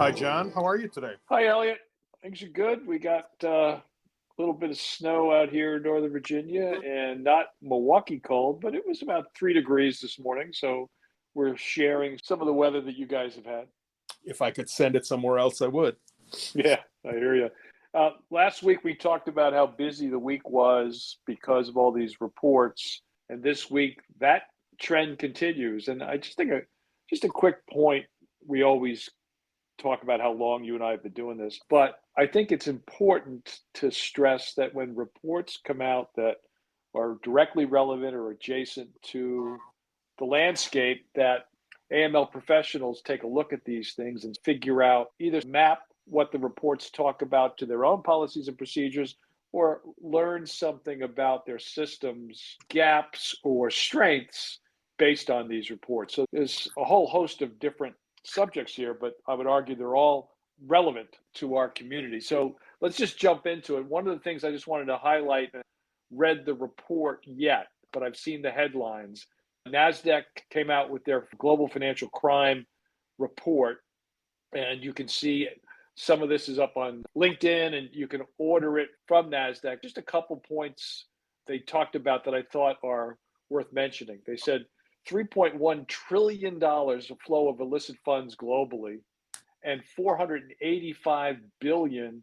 Hi, John. How are you today? Hi, Elliot. Things are good. We got a little bit of snow out here in Northern Virginia and not Milwaukee cold, but it was about 3 degrees this morning. So we're sharing some of the weather that you guys have had. If I could send it somewhere else, I would. Yeah, I hear you. Last week, we talked about how busy the week was because of all these reports. And this week, that trend continues. And I just think just a quick point, we always talk about how long you and I have been doing this, but I think it's important to stress that when reports come out that are directly relevant or adjacent to the landscape, that AML professionals take a look at these things and figure out, either map what the reports talk about to their own policies and procedures, or learn something about their systems gaps or strengths based on these reports. So there's a whole host of different subjects here, but I would argue they're all relevant to our community. So let's just jump into it. One of the things I just wanted to highlight, read the report yet, but I've seen the headlines. Nasdaq came out with their global financial crime report, and you can see some of this is up on LinkedIn, and you can order it from Nasdaq. Just a couple points they talked about that I thought are worth mentioning. They said $3.1 trillion of flow of illicit funds globally and $485 billion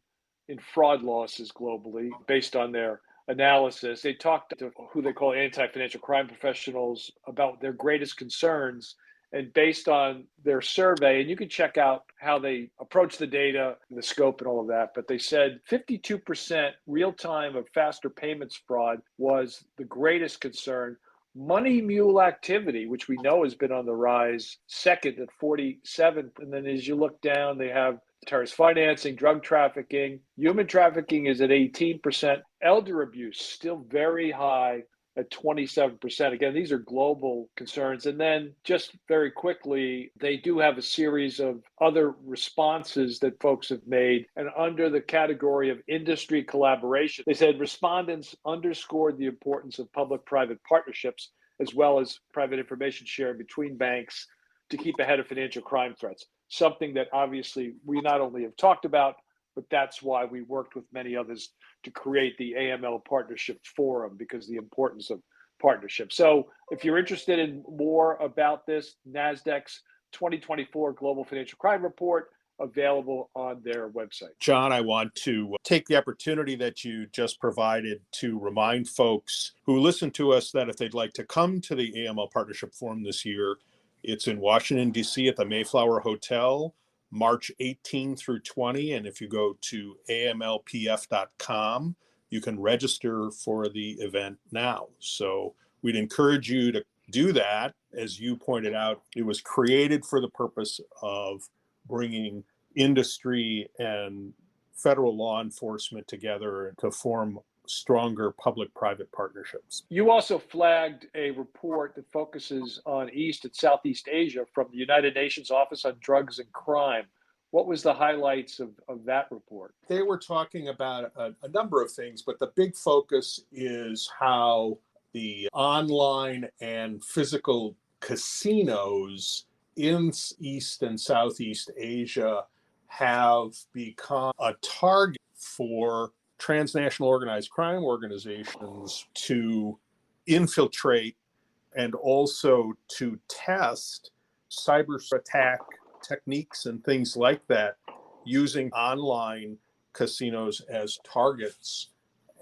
in fraud losses globally based on their analysis. They talked to who they call anti-financial crime professionals about their greatest concerns, and based on their survey, and you can check out how they approach the data, the scope and all of that, but they said 52% real-time of faster payments fraud was the greatest concern. Money mule activity, which we know has been on the rise, second at 47th. And then as you look down, they have terrorist financing, drug trafficking, human trafficking is at 18%. Elder abuse, still very high at 27%. Again, these are global concerns. And then just very quickly, they do have a series of other responses that folks have made. And under the category of industry collaboration, they said respondents underscored the importance of public-private partnerships as well as private information sharing between banks to keep ahead of financial crime threats. Something that obviously we not only have talked about, but that's why we worked with many others to create the AML Partnership Forum, because the importance of partnership. So if you're interested in more about this, NASDAQ's 2024 Global Financial Crime Report, available on their website. John, I want to take the opportunity that you just provided to remind folks who listen to us that if they'd like to come to the AML Partnership Forum this year, it's in Washington, D.C. at the Mayflower Hotel, March 18 through 20. And if you go to amlpf.com, you can register for the event now. So we'd encourage you to do that. As you pointed out, it was created for the purpose of bringing industry and federal law enforcement together to form stronger public-private partnerships. You also flagged a report that focuses on East and Southeast Asia from the United Nations Office on Drugs and Crime. What was the highlights of that report? They were talking about a number of things, but the big focus is how the online and physical casinos in East and Southeast Asia have become a target for transnational organized crime organizations to infiltrate and also to test cyber attack techniques and things like that using online casinos as targets.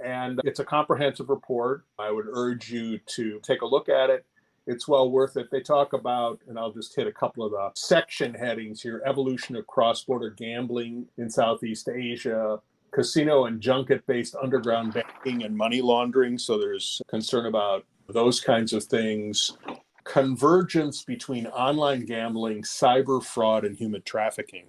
And it's a comprehensive report. I would urge you to take a look at it. It's well worth it. They talk about, and I'll just hit a couple of the section headings here: evolution of cross-border gambling in Southeast Asia, casino and junket-based underground banking and money laundering. So there's concern about those kinds of things. Convergence between online gambling, cyber fraud, and human trafficking.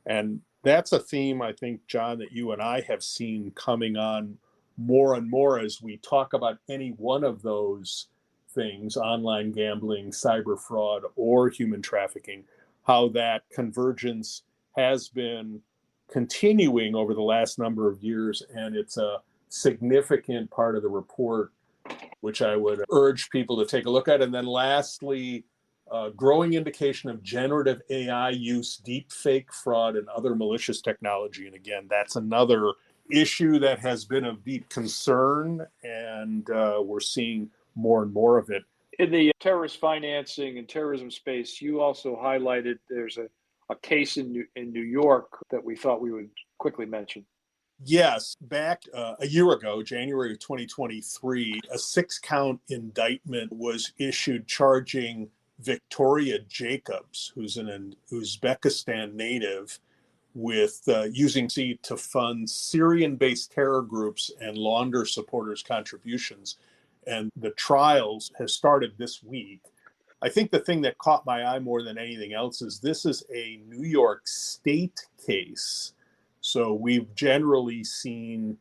And that's a theme, I think, John, that you and I have seen coming on more and more as we talk about any one of those things, online gambling, cyber fraud, or human trafficking, how that convergence has been continuing over the last number of years. And it's a significant part of the report, which I would urge people to take a look at. And then lastly, growing indication of generative AI use, deep fake fraud, and other malicious technology. And again, that's another issue that has been of deep concern, and we're seeing more and more of it. In the terrorist financing and terrorism space, you also highlighted there's a case in New York that we thought we would quickly mention. Yes, back a year ago, January of 2023, a 6-count indictment was issued charging Victoria Jacobs, who's an Uzbekistan native, with using C to fund Syrian-based terror groups and launder supporters' contributions. And the trials have started this week. I think the thing that caught my eye more than anything else is this is a New York State case. So we've generally seen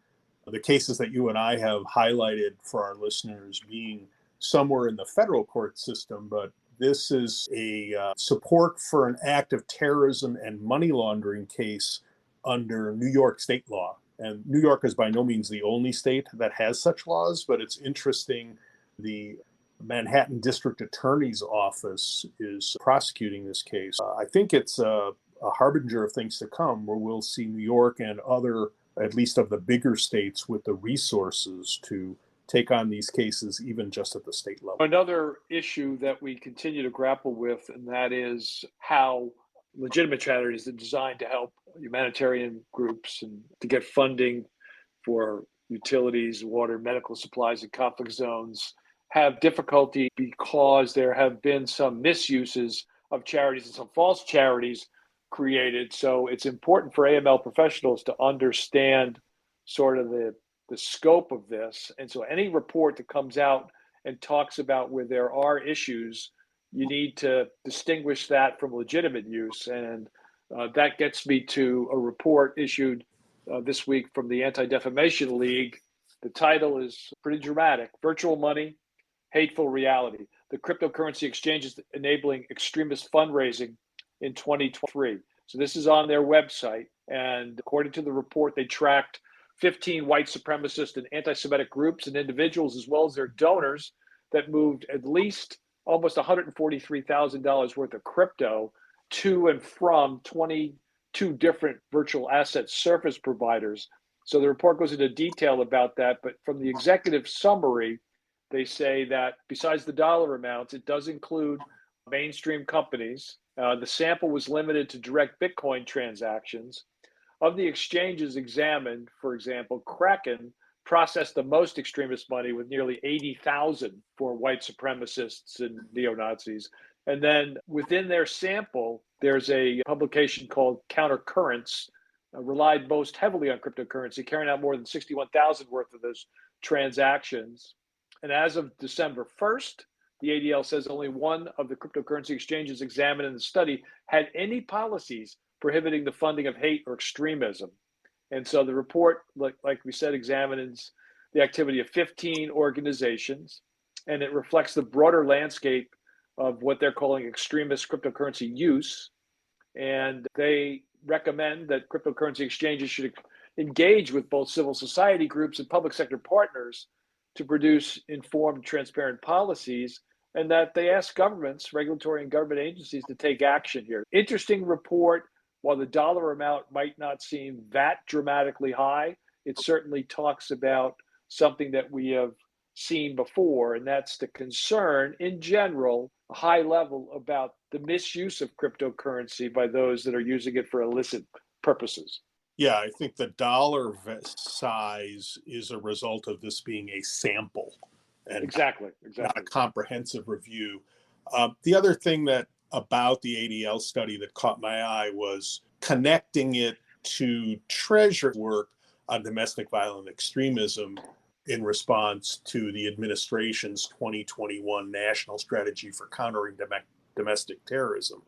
the cases that you and I have highlighted for our listeners being somewhere in the federal court system, but this is a support for an act of terrorism and money laundering case under New York state law. And New York is by no means the only state that has such laws, but it's interesting. The Manhattan District Attorney's Office is prosecuting this case. I think it's a harbinger of things to come, where we'll see New York and other, at least of the bigger states, with the resources to take on these cases, even just at the state level. Another issue that we continue to grapple with, and that is how legitimate charities are designed to help humanitarian groups and to get funding for utilities, water, medical supplies in conflict zones have difficulty because there have been some misuses of charities and some false charities created. So it's important for AML professionals to understand sort of the scope of this. And so any report that comes out and talks about where there are issues, you need to distinguish that from legitimate use. And that gets me to a report issued this week from the Anti-Defamation League. The title is pretty dramatic: Virtual Money, Hateful Reality: The Cryptocurrency Exchanges Enabling Extremist Fundraising in 2023. So this is on their website. And according to the report, they tracked 15 white supremacist and anti-Semitic groups and individuals, as well as their donors, that moved at least almost $143,000 worth of crypto to and from 22 different virtual asset service providers. So the report goes into detail about that. But from the executive summary, they say that besides the dollar amounts, it does include mainstream companies. The sample was limited to direct Bitcoin transactions. Of the exchanges examined, for example, Kraken processed the most extremist money with nearly 80,000 for white supremacists and neo-Nazis. And then within their sample, there's a publication called Countercurrents, relied most heavily on cryptocurrency, carrying out more than 61,000 worth of those transactions. And as of December 1st, the ADL says only one of the cryptocurrency exchanges examined in the study had any policies prohibiting the funding of hate or extremism. And so the report, like we said, examines the activity of 15 organizations, and it reflects the broader landscape of what they're calling extremist cryptocurrency use. And they recommend that cryptocurrency exchanges should engage with both civil society groups and public sector partners to produce informed, transparent policies, and that they ask governments, regulatory and government agencies, to take action here. Interesting report. While the dollar amount might not seem that dramatically high, it certainly talks about something that we have seen before, and that's the concern in general, a high level, about the misuse of cryptocurrency by those that are using it for illicit purposes. Yeah, I think the dollar size is a result of this being a sample and exactly not a comprehensive review. The other thing that about the ADL study that caught my eye was connecting it to Treasury work on domestic violent extremism in response to the administration's 2021 National Strategy for Countering Domestic Terrorism.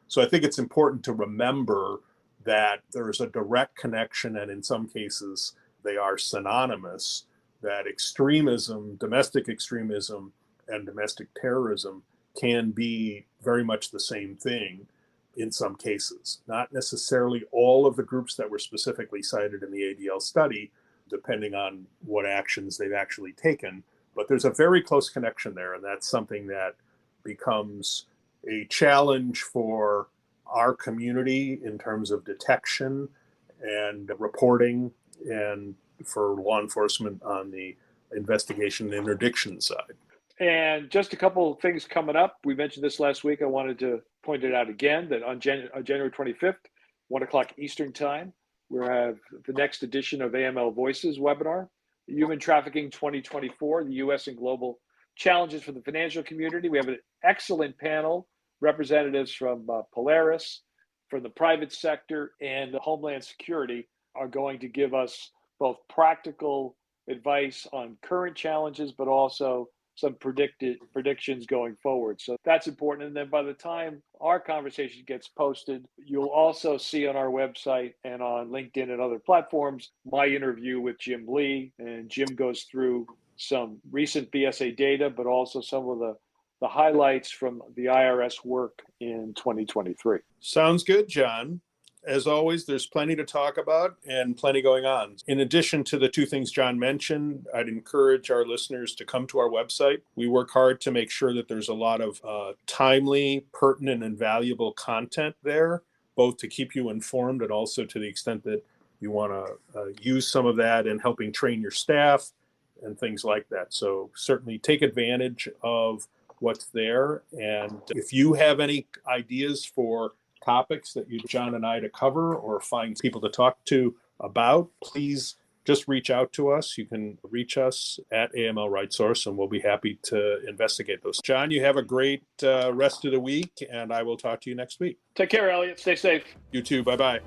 So I think it's important to remember that there's a direct connection, and in some cases they are synonymous, that extremism, domestic extremism, and domestic terrorism can be very much the same thing in some cases. Not necessarily all of the groups that were specifically cited in the ADL study, depending on what actions they've actually taken, but there's a very close connection there, and that's something that becomes a challenge for our community in terms of detection and reporting, and for law enforcement on the investigation and interdiction side. And just a couple of things coming up. We mentioned this last week. I wanted to point it out again that on January 25th, 1 o'clock Eastern Time, we'll have the next edition of AML Voices webinar, Human Trafficking 2024, the U.S. and Global Challenges for the Financial Community. We have an excellent panel, representatives from Polaris, from the private sector, and the Homeland Security are going to give us both practical advice on current challenges, but also some predictions going forward. So that's important. And then by the time our conversation gets posted, you'll also see on our website and on LinkedIn and other platforms my interview with Jim Lee. And Jim goes through some recent BSA data, but also some of the highlights from the IRS work in 2023. Sounds good, John. As always, there's plenty to talk about and plenty going on. In addition to the two things John mentioned, I'd encourage our listeners to come to our website. We work hard to make sure that there's a lot of timely, pertinent, and valuable content there, both to keep you informed and also to the extent that you want to use some of that in helping train your staff and things like that. So certainly take advantage of what's there. And if you have any ideas for topics that you, John, and I to cover or find people to talk to about, please just reach out to us. You can reach us at AML Right Source, and we'll be happy to investigate those. John, you have a great rest of the week, and I will talk to you next week. Take care, Elliot. Stay safe. You too. Bye-bye.